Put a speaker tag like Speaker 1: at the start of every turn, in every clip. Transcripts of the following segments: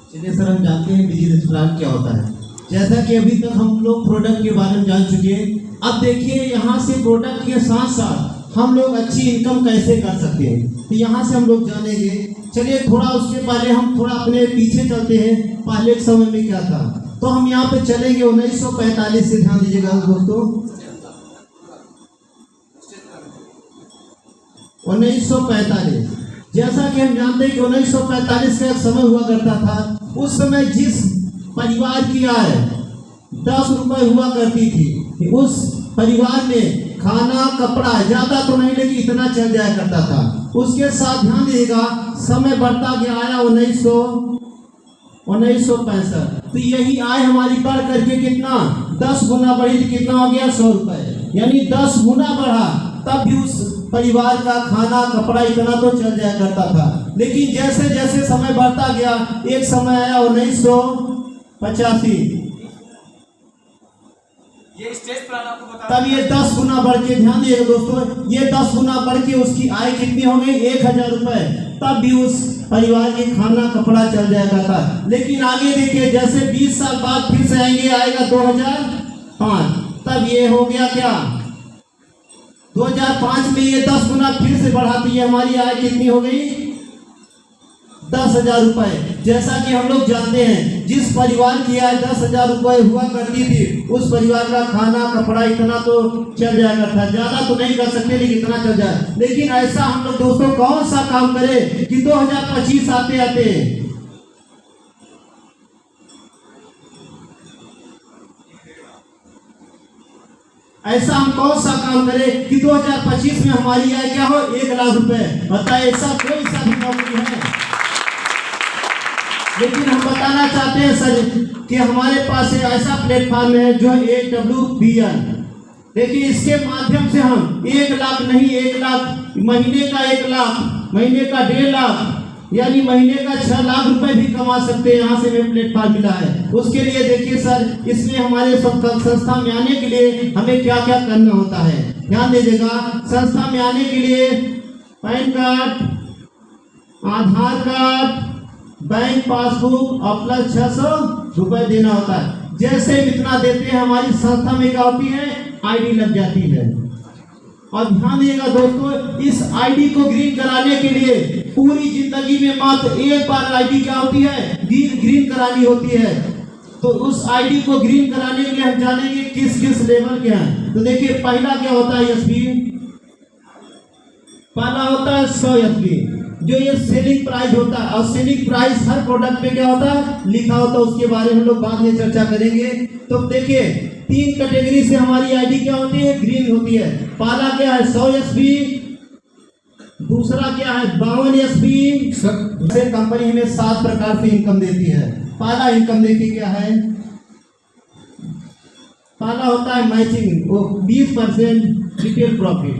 Speaker 1: चलिए सर, हम जानते हैं बिजनेस प्लान क्या होता है। जैसा कि अभी तक हम लोग प्रोडक्ट के बारे में जान चुके हैं, अब देखिए यहाँ से प्रोडक्ट के साथ साथ हम लोग अच्छी इनकम कैसे कर सकते हैं, तो यहाँ से हम लोग जानेंगे। चलिए थोड़ा उसके पहले हम थोड़ा अपने पीछे चलते हैं, पहले के समय में क्या था। तो हम यहाँ पे चलेंगे 1945 से, ध्यान दीजिएगा दोस्तों। 1945, जैसा कि हम जानते हैं कि 1945 का एक समय हुआ करता था। उस समय जिस परिवार की आय 10 रुपए हुआ करती थी, उस परिवार में खाना कपड़ा ज्यादा तो नहीं लेकिन इतना चल जाया करता था। उसके साथ ध्यान दीजिएगा, समय बढ़ता गया, आया 1965, तो यही आय हमारी बढ़ करके कितना 10 गुना बढ़ी थी। कितना हो गया? 100 रुपए, यानी 10 गुना बढ़ा। तब भी उस परिवार का खाना कपड़ा इतना तो चल जाया करता था। लेकिन जैसे जैसे समय बढ़ता गया, एक समय आया 1985,
Speaker 2: ये स्टेज प्लान आपको बता,
Speaker 1: तब ये 10 गुना बढ़ के, ध्यान दीजिएगा दोस्तों, ये 10 गुना बढ़ के उसकी आय कितनी हो गई? 1000 रुपए। तब भी उस परिवार के खाना कपड़ा चल जाएगा था। लेकिन आगे देखिए, जैसे 20 साल बाद फिर से आएंगे, आएगा 2005, तब ये हो गया क्या? 2005 में ये 10 गुना फिर से बढ़ाती है, हमारी आय कितनी हो गई? 10,000 रुपए। जैसा कि हम लोग जानते हैं, जिस परिवार की आय 10,000 रुपए हुआ करती थी, उस परिवार का खाना कपड़ा इतना तो चल जाया करता है। ज्यादा तो नहीं कर सकते, लेकिन इतना चल जाए। लेकिन ऐसा हम लोग दोस्तों कौन सा काम करें कि 2025 आते आते ऐसा हम कौन सा काम करें कि 2025 में हमारी आय क्या हो? 1 लाख रुपए। बताए, ऐसा कोई सा भी नौकरी है? लेकिन हम बताना चाहते हैं सर कि हमारे पास एक ऐसा प्लेटफॉर्म है जो AWBN। देखिए, इसके माध्यम से हम 1 लाख नहीं, 1 लाख, महीने का 1 लाख, महीने का 1.5 लाख, यानी महीने का 6 लाख रुपए भी कमा सकते हैं। यहाँ से हमें प्लेटफॉर्म मिला है। उसके लिए देखिए सर, इसमें हमारे संस्था में आने के लिए हमें क्या क्या करना होता है, ध्यान दीजिएगा। संस्था में आने के लिए पैन कार्ड, आधार कार्ड, बैंक पासबुक और प्लस 600 रुपए देना होता है। जैसे इतना देते हैं, हमारी संस्था में क्या होती है? ID लग जाती है। और ध्यान दीजिएगा दोस्तों, इस ID को ग्रीन कराने के लिए पूरी जिंदगी में मात्र एक बार ID क्या होती है? ग्रीन करानी होती है। तो उस ID को ग्रीन कराने के लिए हम जानेंगे किस किस लेवल के हैं। तो देखिए, पहला क्या होता है? SB। पहला होता है 100 SB, जो ये सेलिंग प्राइस होता है। और सेलिंग प्राइस हर प्रोडक्ट पे क्या होता है? लिखा होता है। उसके बारे में हम लोग बाद में चर्चा करेंगे। तो देखिए, 3 कैटेगरी से हमारी ID क्या होती है? ग्रीन होती है। पहला क्या है? 100 SB। दूसरा क्या है? 52 SB। से कंपनी हमें 7 प्रकार से इनकम देती है। पहला इनकम देखिए क्या है? पहला होता है मैचिंग, वो 20% रिटेल प्रॉफिट।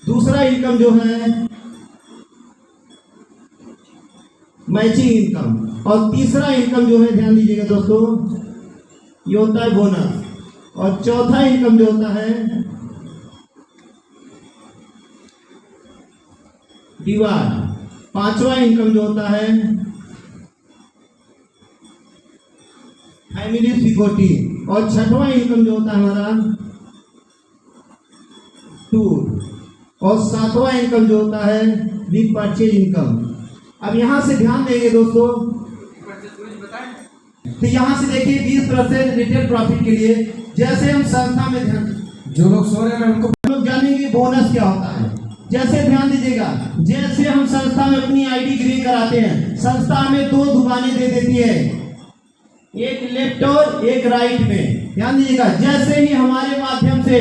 Speaker 1: दूसरा इनकम जो है मैचिंग इनकम। और तीसरा इनकम जो है, ध्यान दीजिएगा दोस्तों, ये होता है बोनस। और चौथा इनकम जो होता है डिवाइड। पांचवा इनकम जो होता है फैमिली सिक्योरिटी। और छठवां इनकम जो होता है हमारा टूर। और सातवां इनकम जो होता है रीपरचेज इनकम। अब यहां से ध्यान देंगे दोस्तों, तो यहां से देखिए 20% रिटेल प्रॉफिट के लिए जैसे हम संस्था में ध्यान,
Speaker 3: जो लोग सो रहे हैं उनको
Speaker 1: हम लोग जानेंगे बोनस क्या होता है। जैसे ध्यान दीजिएगा, जैसे हम संस्था में अपनी ID ग्रीन कराते हैं, संस्था हमें 2 दुकानें दे देती है, एक लेफ्ट और एक राइट में। ध्यान दीजिएगा, जैसे ही हमारे माध्यम से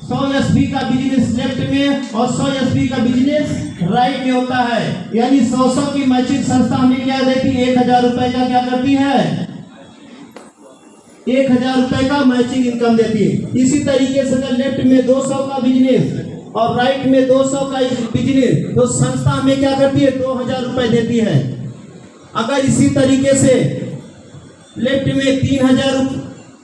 Speaker 1: 100 SB का बिजनेस लेफ्ट में और 100 SB का बिजनेस राइट में होता है, यानी 100 की मैचिंग संस्था हमें क्या देती है? 1000 रुपए का क्या करती है? 1000 रुपए का मैचिंग इनकम देती है। इसी तरीके से अगर लेफ्ट में 200 का बिजनेस और राइट में 200 का बिजनेस, तो संस्था हमें क्या करती है? 2000 रुपए देती है। अगर इसी तरीके से लेफ्ट में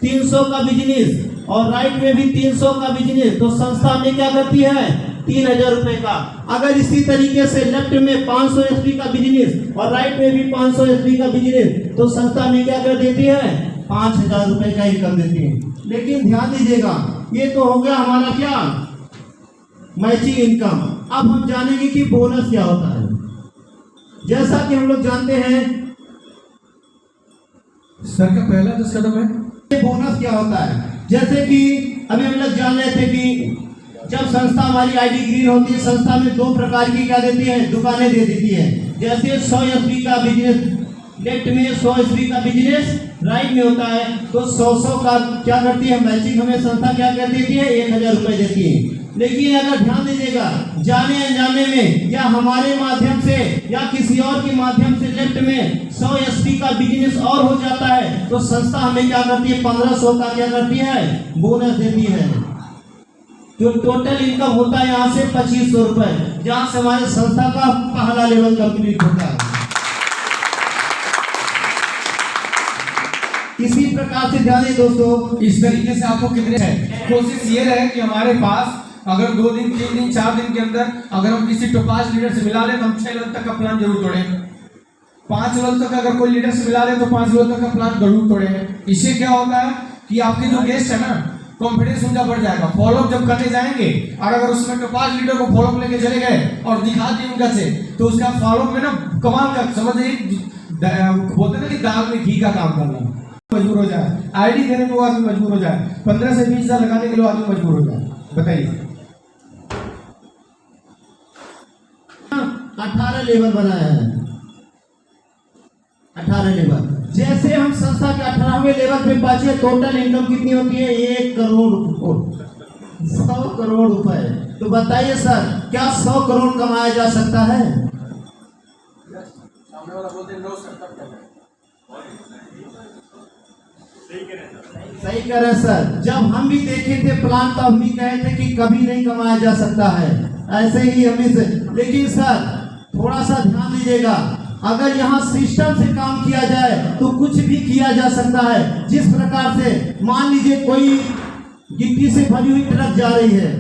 Speaker 1: 300 का बिजनेस और राइट में भी 300 का बिजनेस, तो संस्था में क्या करती है? 3000 रुपए का। अगर इसी तरीके से लेफ्ट में 500 एचपी का बिजनेस और राइट में भी 500 एचपी का बिजनेस, तो संस्था में क्या कर देती है, 5000 रुपए का इनकम देती है। लेकिन ध्यान दीजिएगा, ये तो हो गया हमारा क्या, मैचिंग इनकम। अब हम जानेंगे कि बोनस क्या होता है। जैसा कि हम लोग जानते हैं,
Speaker 3: सर का पहला 10 कदम है,
Speaker 1: बोनस क्या होता है। जैसे कि अभी हम लोग जान रहे थे कि जब संस्था हमारी आईडी ग्रीन होती है, संस्था में 2 प्रकार की क्या देती है, दुकानें दे देती है। जैसे 100 एचपी का बिजनेस लेफ्ट में, 100 एचपी का बिजनेस राइट में होता है, तो 100 का क्या करती है, मैचिंग हमें संस्था क्या कर देती है, 1000 रुपए देती है। लेकिन अगर ध्यान दीजिएगा, जाने अनजाने में या हमारे माध्यम से या किसी और के माध्यम से लेफ्ट में 100 एचपी का बिजनेस और हो जाता है, तो संस्था हमें क्या करती है, 1500 का क्या करती है, बोनस देती है। जो टोटल इनकम होता है यहाँ से 2500 रुपए, जहाँ से हमारे संस्था का पहला लेवल कंप्लीट होता है। इसी प्रकार से ध्यान दें दोस्तों,
Speaker 3: इस तरीके से आपको कितने है, कोशिश ये रहे कि हमारे पास अगर 2 दिन 3 दिन 4 दिन के अंदर अगर हम किसी टोपाज लीडर से मिला ले तो हम 6 लेवल तक का प्लान जरूर तोड़ें। 5 लेवल तक अगर कोई लीडर से मिला ले तो 5 लेवल तक का प्लान जरूर तोड़ें। इससे क्या होता है कि आपके जो गेस्ट है ना, कॉन्फिडेंस उनका बढ़ जाएगा। फॉलोअप जब करने जाएंगे और अगर उसमें टोपाज लीडर को फॉलोअप लेके चले गए और दिखा दिए उनका से, तो उसका फॉलोअप में ना कमाल का, समझिए बोलते ना कि दाल में घी का काम करना, मजबूर हो जाए। आईडी देने को आदमी मजबूर हो जाए, 15 से 20 हजार लगाने के लिए आदमी मजबूर हो जाए। बताइए,
Speaker 1: 18 लेवल बनाया है, 18 लेवल। जैसे हम संस्था के 18वें लेवल पे पहुंचे, टोटल इनकम कितनी होती है, 1 करोड़ 100 करोड़ रुपए। तो बताइए सर, क्या 100 करोड़ कमाया जा सकता है?
Speaker 2: सामने वाला बोलते हैं नो सर, तब क्या है?
Speaker 1: सही कह रहे हैं सर। जब हम भी देखे थे प्लान, तो हम भी कहे थे कि कभी नहीं कमाया जा सकता है, ऐसे ही हम से। लेकिन सर थोड़ा सा ध्यान दीजिएगा, अगर यहाँ सिस्टम से काम किया जाए तो कुछ भी किया जा सकता है। जिस प्रकार से मान लीजिए कोई गिट्टी से भरी हुई ट्रक जा रही है,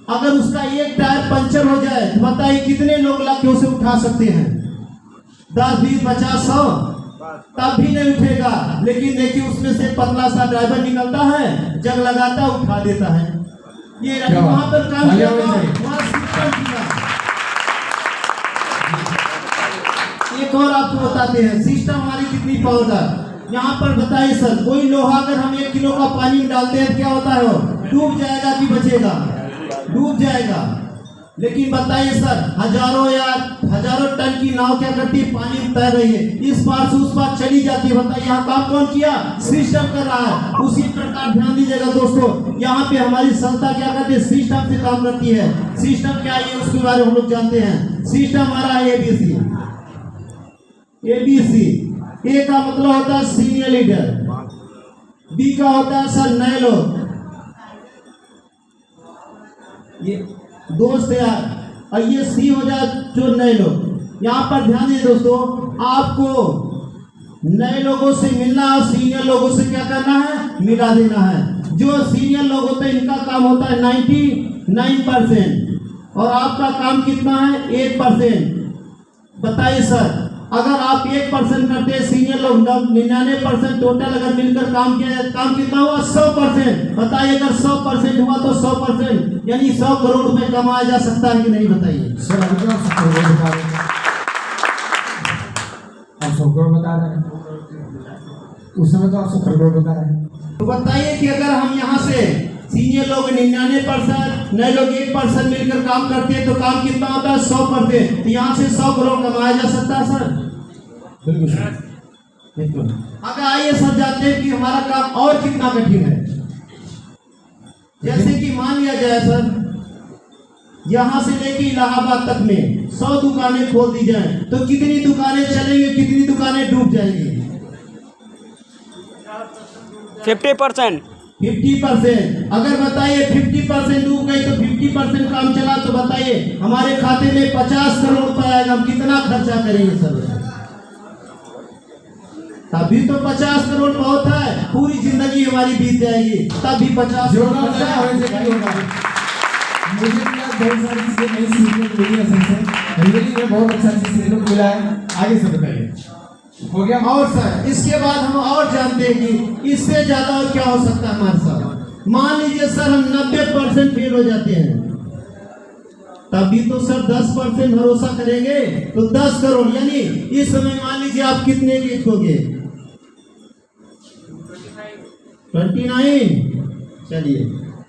Speaker 1: अगर उसका एक टायर पंचर हो जाए तो बताइए कितने लोग लग के उसे उठा सकते हैं, 10 20 50 100, तब भी नहीं उठेगा। लेकिन देखिए उसमें से पतला सा ड्राइवर निकलता है, जग लगाता उठा देता है। ये वहां पर काम किया, वहां सिस्टम किया। एक और आपको बताते हैं सिस्टम हमारी कितनी पावर है। यहाँ पर बताइए सर, कोई लोहा अगर हम 1 किलो का पानी में डालते हैं, क्या होता है, वो डूब जाएगा कि बचेगा, डूब जाएगा। लेकिन बताइए सर, हजारों टन की नाव क्या करती है, पानी में तैर रही है, इस पार से उस पार चली जाती है। बताइए यहाँ काम कौन किया, सिस्टम कर रहा है। उसी प्रकार ध्यान दीजिएगा दोस्तों, यहाँ पे हमारी संस्था क्या करती है, सिस्टम से काम करती है। सिस्टम क्या है उसके बारे में हम लोग जानते हैं। सिस्टम हमारा है ABC। ए का मतलब होता है सीनियर लीडर, बी का होता है सर नए लोग, ये दोस्त यार, और ये सी हो जाए जो नए लोग। यहाँ पर ध्यान दीजिए दोस्तों, आपको नए लोगों से मिलना और सीनियर लोगों से क्या करना है, मिला देना है। जो सीनियर लोग होते हैं इनका काम होता है 99%, और आपका काम कितना है, 1%। बताइए सर, अगर आप 1% करते हैं, सीनियर लोग 99%, टोटल अगर मिलकर काम किया जाए, काम कितना हुआ, 100%। बताइए अगर 100% हुआ तो 100% यानी 100 करोड़ रुपए कमाया जा सकता है कि नहीं, बताइए
Speaker 3: सर अभी तो आप 100 करोड़ बता रहे हैं, आप 100 करोड़ बता रहे हैं, उस समय तो आप 70 करोड़ बता रहे हैं।
Speaker 1: तो बताइए कि अगर हम यहाँ से सीनियर लोग 99%, नए लोग 1% मिलकर काम करते हैं, तो काम कितना होता है, 100%। तो यहाँ से 100 करोड़ कमाया जा सकता है सर,
Speaker 3: बिल्कुल
Speaker 1: बिल्कुल। अगर आइए सर जानते हैं कि हमारा काम और कितना कठिन है। जैसे कि मान लिया जाए सर, यहाँ से लेके इलाहाबाद तक में 100 दुकानें खोल दी जाए, तो कितनी दुकानें चलेंगी, कितनी दुकानें डूब जाएंगी,
Speaker 4: 50%।
Speaker 1: 50%। अगर बताइए 50% डूब गई तो 50% काम चला, तो बताइए हमारे खाते में 50 करोड़ रुपए आएगा, हम कितना खर्चा करेंगे सर? तभी तो 50 करोड़ बहुत है, पूरी जिंदगी हमारी बीत जाएगी, तभी 50 करोड़
Speaker 3: खर्चा होगा। मुझे बहुत सारी चीजें नई सीखने को मिली है सबसे। रियली में बहुत अच्छा चीज सीखने को मिला है। आगे से बताइए, हो गया?
Speaker 1: और सर इसके बाद हम और जानते हैं कि इससे ज्यादा और क्या हो सकता है हमारे साथ। मान लीजिए सर हम 90% फेल हो जाते हैं, तभी तो सर 10% भरोसा करेंगे, तो 10 करोड़ यानी इस समय मान लीजिए आप कितने के इच्छोगे? 29। चलिए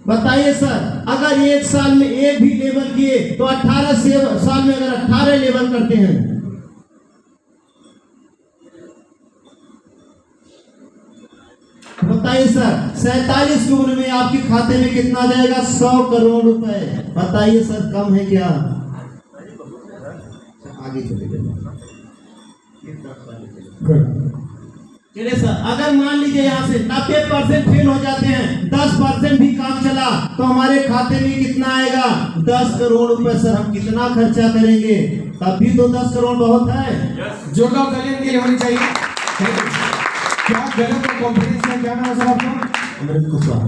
Speaker 1: बताइए सर, अगर एक साल में एक भी लेवल किए तो 18 साल में अगर 18 लेवल करते हैं, बताइए सर 47 की उम्र में आपके खाते में कितना जाएगा? 100 करोड़ रुपए। बताइए सर कम है क्या? आगे चले चलिए सर, अगर मान लीजिए यहाँ से 90% फेल हो जाते हैं, 10% भी काम चला तो हमारे खाते में कितना आएगा? 10 करोड़ रुपए। सर हम कितना खर्चा करेंगे? तब भी तो 10 करोड़ बहुत है।
Speaker 3: जोरदार तालियां के लिए होनी चाहिए। क्या गलत कॉन्फिडेंस है? क्या नाम है सर आपका?
Speaker 1: अमृत कुशवाहा।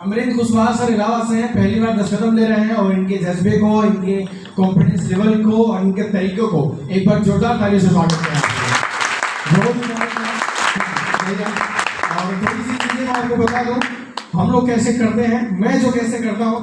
Speaker 3: अमृत कुशवाहा सर इलाहाबाद से हैं, पहली बार 10 कदम ले रहे हैं और इनके जज्बे को, इनके कॉन्फिडेंस लेवल को और इनके तरीकों को एक बार जोरदार ताली से स्वागत करें। बहुत और थोड़ी सी चीजें मैं आपको बता दूं, हम लोग कैसे करते हैं, मैं जो कैसे करता हूँ।